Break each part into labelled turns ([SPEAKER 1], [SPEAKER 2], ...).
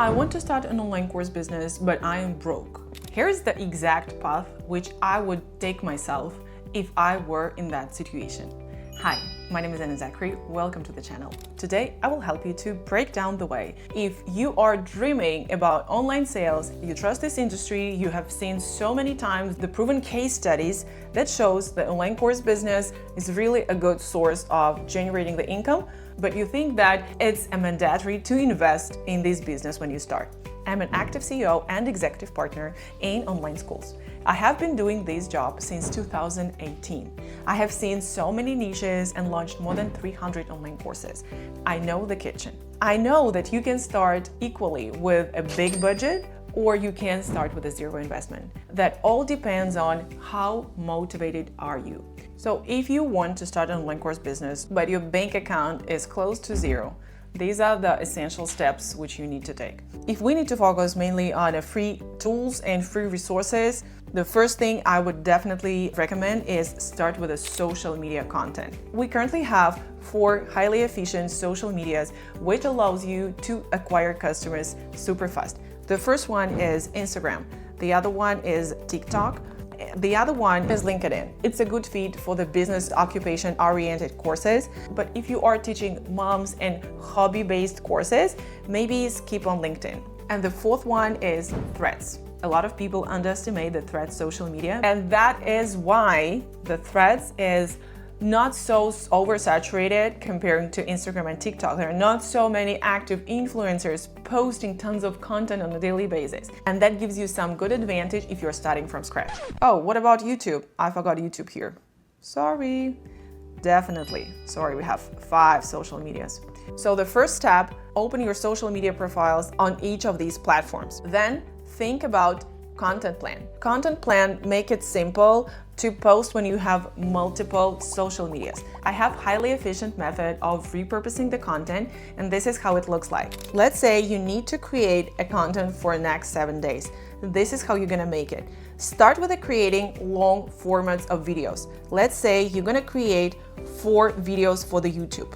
[SPEAKER 1] I want to start an online course business, but I am broke. Here's the exact path which I would take myself if I were in that situation. Hi, my name is Zakkery. Welcome to the channel. Today, I will help you to break down the way. If you are dreaming about online sales, you trust this industry, you have seen so many times the proven case studies that shows that online course business is really a good source of generating the income, but you think that it's a mandatory to invest in this business when you start. I'm an active CEO and executive partner in online schools. I have been doing this job since 2018. I have seen so many niches and launched more than 300 online courses. I know the kitchen. I know that you can start equally with a big budget or you can start with a zero investment. That all depends on how motivated are you. So if you want to start an online course business, but your bank account is close to zero, these are the essential steps which you need to take. If we need to focus mainly on free tools and free resources, the first thing I would definitely recommend is start with a social media content. We currently have 4 highly efficient social medias which allows you to acquire customers super fast. The first one is Instagram. The other one is TikTok. The other one is LinkedIn. It's a good fit for the business occupation-oriented courses, but if you are teaching moms and hobby-based courses, maybe skip on LinkedIn. And the fourth one is Threads. A lot of people underestimate the Threads social media, and that is why the Threads is not so oversaturated comparing to Instagram and TikTok. There are not so many active influencers posting tons of content on a daily basis. And that gives you some good advantage if you're starting from scratch. Oh, what about YouTube? I forgot YouTube here. Sorry. Definitely. Sorry, we have 5 social medias. So the first step, open your social media profiles on each of these platforms. Then think about content plan. Content plan, make it simple to post when you have multiple social medias. I have highly efficient method of repurposing the content, and this is how it looks like. Let's say you need to create a content for the next 7 days. This is how you're gonna make it. Start with creating long formats of videos. Let's say you're gonna create 4 videos for the YouTube.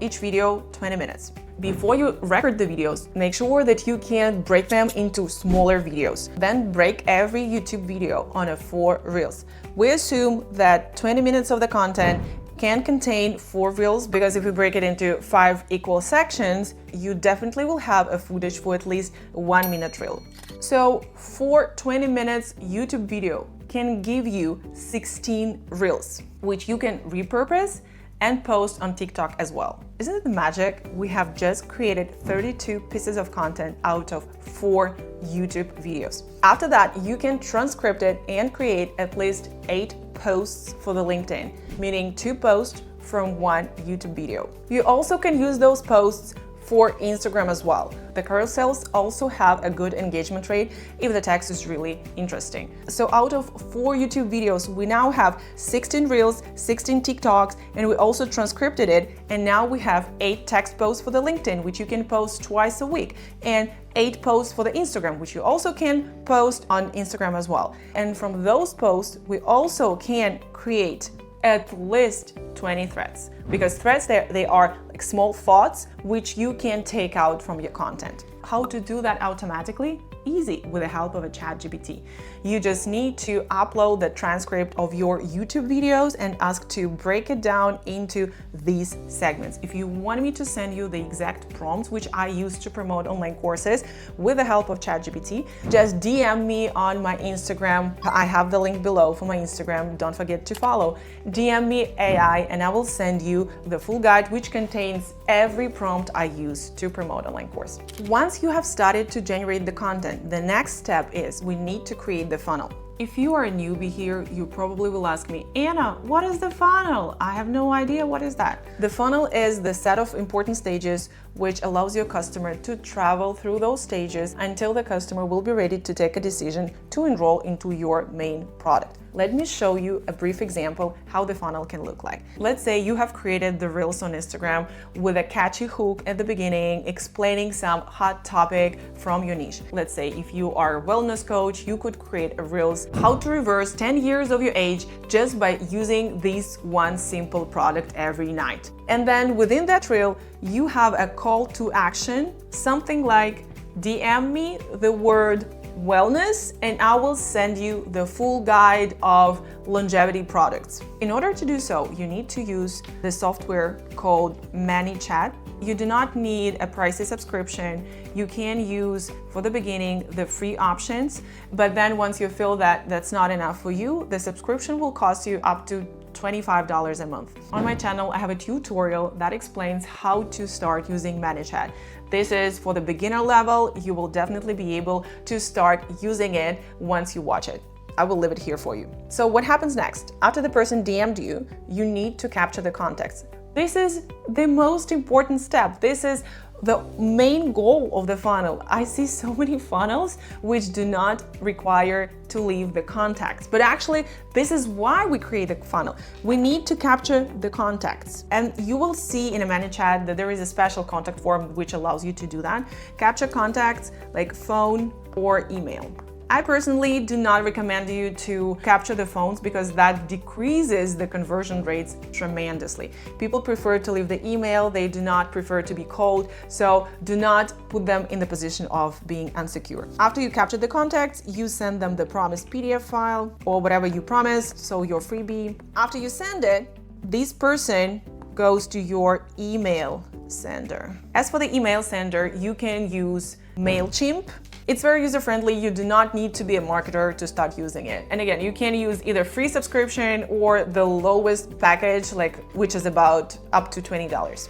[SPEAKER 1] Each video 20 minutes. Before you record the videos, make sure that you can break them into smaller videos. Then break every YouTube video on 4 reels. We assume that 20 minutes of the content can contain 4 reels, because if you break it into 5 equal sections, you definitely will have a footage for at least 1 minute reel. So for 20 minutes YouTube video can give you 16 reels, which you can repurpose and post on TikTok as well. Isn't it magic? We have just created 32 pieces of content out of 4 YouTube videos. After that, you can transcript it and create at least 8 posts for the LinkedIn, meaning 2 posts from 1 YouTube video. You also can use those posts for Instagram as well. The carousels also have a good engagement rate if the text is really interesting. So out of 4 YouTube videos, we now have 16 reels, 16 TikToks, and we also transcripted it. And now we have 8 text posts for the LinkedIn, which you can post twice a week, and 8 posts for the Instagram, which you also can post on Instagram as well. And from those posts, we also can create at least 20 threads, because threads, they are like small thoughts which you can take out from your content. How to do that automatically? Easy, with the help of a ChatGPT. You just need to upload the transcript of your YouTube videos and ask to break it down into these segments. If you want me to send you the exact prompts which I use to promote online courses with the help of ChatGPT, just DM me on my Instagram. I have the link below for my Instagram. Don't forget to follow. DM me AI and I will send you the full guide which contains every prompt I use to promote online course. Once you have started to generate the content, the next step is we need to create the funnel. If you are a newbie here, you probably will ask me, Anna, what is the funnel? I have no idea what is that. The funnel is the set of important stages which allows your customer to travel through those stages until the customer will be ready to take a decision to enroll into your main product. Let me show you a brief example how the funnel can look like. Let's say you have created the reels on Instagram with a catchy hook at the beginning explaining some hot topic from your niche. Let's say if you are a wellness coach, you could create a reels how to reverse 10 years of your age just by using this one simple product every night. And then within that reel, you have a call to action, something like DM me the word wellness and I will send you the full guide of longevity products. In order to do so, you need to use the software called ManyChat. You do not need a pricey subscription. You can use, for the beginning, the free options, but then once you feel that that's not enough for you, the subscription will cost you up to $25 a month. On my channel, I have a tutorial that explains how to start using ManyChat. This is for the beginner level. You will definitely be able to start using it once you watch it. I will leave it here for you. So what happens next? After the person DM'd you, you need to capture the context. This is the most important step. This is the main goal of the funnel. I see so many funnels which do not require to leave the contacts, but actually this is why we create a funnel. We need to capture the contacts, and you will see in a ManyChat that there is a special contact form which allows you to do that. Capture contacts like phone or email. I personally do not recommend you to capture the phones because that decreases the conversion rates tremendously. People prefer to leave the email, they do not prefer to be called, so do not put them in the position of being unsecure. After you capture the contacts, you send them the promised PDF file or whatever you promised, so your freebie. After you send it, this person goes to your email sender. As for the email sender, you can use MailChimp. It's very user-friendly. You do not need to be a marketer to start using it. And again, you can use either free subscription or the lowest package, which is about up to $20.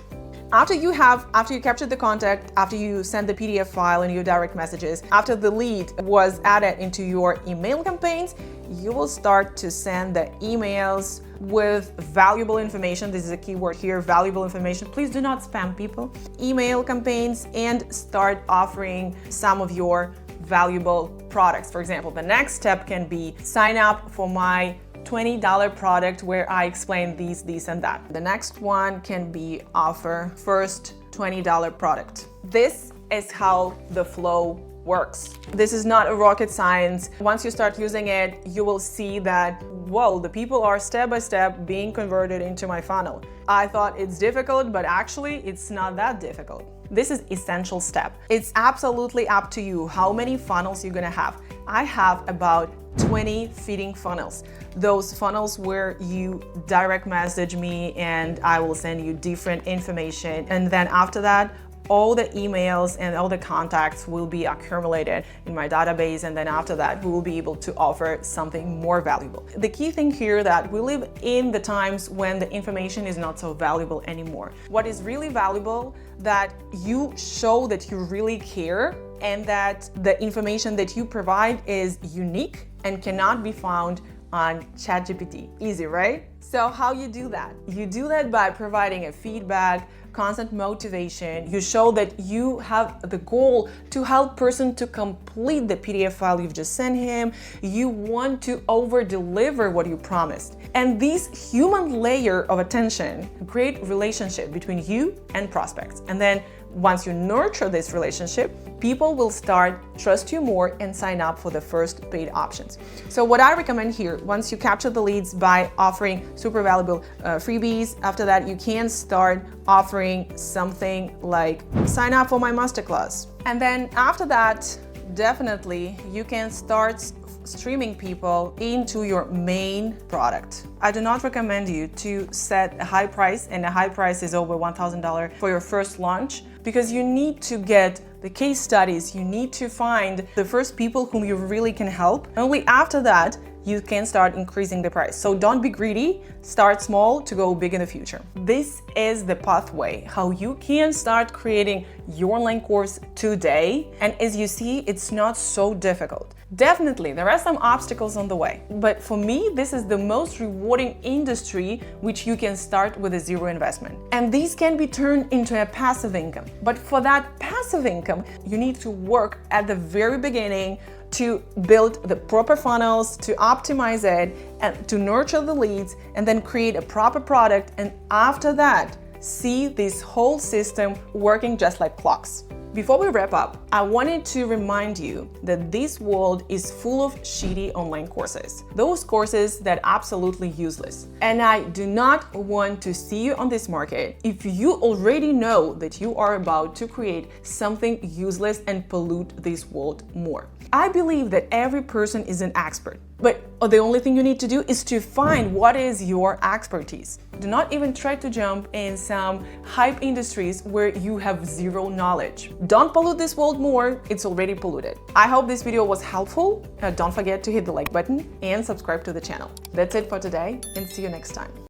[SPEAKER 1] After you capture the contact, after you send the PDF file in your direct messages, after the lead was added into your email campaigns, you will start to send the emails with valuable information. This is a key word here, valuable information. Please do not spam people. Email campaigns and start offering some of your valuable products. For example, the next step can be sign up for my $20 product where I explain this and that. The next one can be offer first $20 product. This is how the flow works. This is not a rocket science. Once you start using it, you will see that, whoa, the people are step by step being converted into my funnel. I thought it's difficult, but actually it's not that difficult. This is essential step. It's absolutely up to you how many funnels you're gonna have. I have about 20 feeding funnels. Those funnels where you direct message me and I will send you different information. And then after that, all the emails and all the contacts will be accumulated in my database, and then after that we will be able to offer something more valuable. The key thing here that we live in the times when the information is not so valuable anymore. What is really valuable, that you show that you really care and that the information that you provide is unique and cannot be found on ChatGPT. Easy, right? So how you do that? You do that by providing a feedback, constant motivation. You show that you have the goal to help person to complete the PDF file you've just sent him. You want to over-deliver what you promised. And this human layer of attention create relationship between you and prospects. And then once you nurture this relationship, people will start trust you more and sign up for the first paid options. So what I recommend here, once you capture the leads by offering super valuable freebies, after that you can start offering something like sign up for my masterclass. And then after that, definitely you can start streaming people into your main product. I do not recommend you to set a high price, and a high price is over $1,000 for your first launch, because you need to get the case studies, you need to find the first people whom you really can help. Only after that, you can start increasing the price. So don't be greedy, start small to go big in the future. This is the pathway, how you can start creating your online course today. And as you see, it's not so difficult. Definitely, there are some obstacles on the way, but for me, this is the most rewarding industry which you can start with a zero investment. And these can be turned into a passive income. But for that passive income, you need to work at the very beginning to build the proper funnels, to optimize it, and to nurture the leads, and then create a proper product. And after that, see this whole system working just like clocks. Before we wrap up, I wanted to remind you that this world is full of shitty online courses. Those courses that are absolutely useless. And I do not want to see you on this market if you already know that you are about to create something useless and pollute this world more. I believe that every person is an expert, but the only thing you need to do is to find what is your expertise. Do not even try to jump in some hype industries where you have zero knowledge. Don't pollute this world more, it's already polluted. I hope this video was helpful. Don't forget to hit the like button and subscribe to the channel. That's it for today, and see you next time.